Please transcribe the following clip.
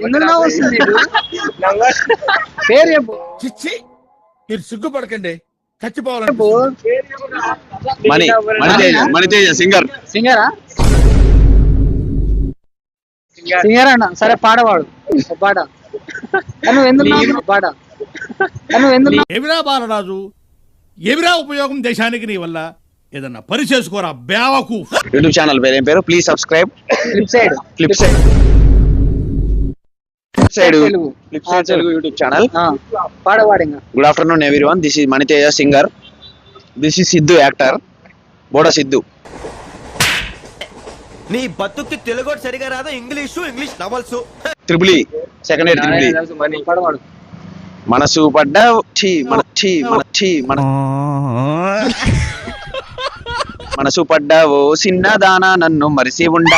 ఎందులో వస్తుంది పేరు చెప్పు. చిచ్చి మీరు సిగ్గుపడకండి, చచ్చిపోవాలని చెప్పు. మణితేజ సింగర్. సింగరా? సింగర్ అన్న. సరే పాడవాడు ఒక పాట. నువ్వు ఎందుకు పాట? నువ్వు ఎందుకు? ఎవిరా బాలరాజు, ఎవిరా ఉపయోగం దేశానికి నీ వల్ల? ఏదన్నా పని చేసుకోరా బేవకు. యూట్యూబ్ ఛానల్ పేరు ఏం పేరు? Please subscribe. Flip side Telugu YouTube channel. పాడవాడు ఇంకా. Good afternoon everyone, this is Maniteja singer, this is Siddhu actor, Boda Siddhu. నీ బతుక్కి తెలుగు సరిగా రాదు, English novels. Triple second year triple. పాడవాడు. మనసు పడ్డ మనసు పడ్డావో చిన్నదానా నన్ను మరిసి ఉండ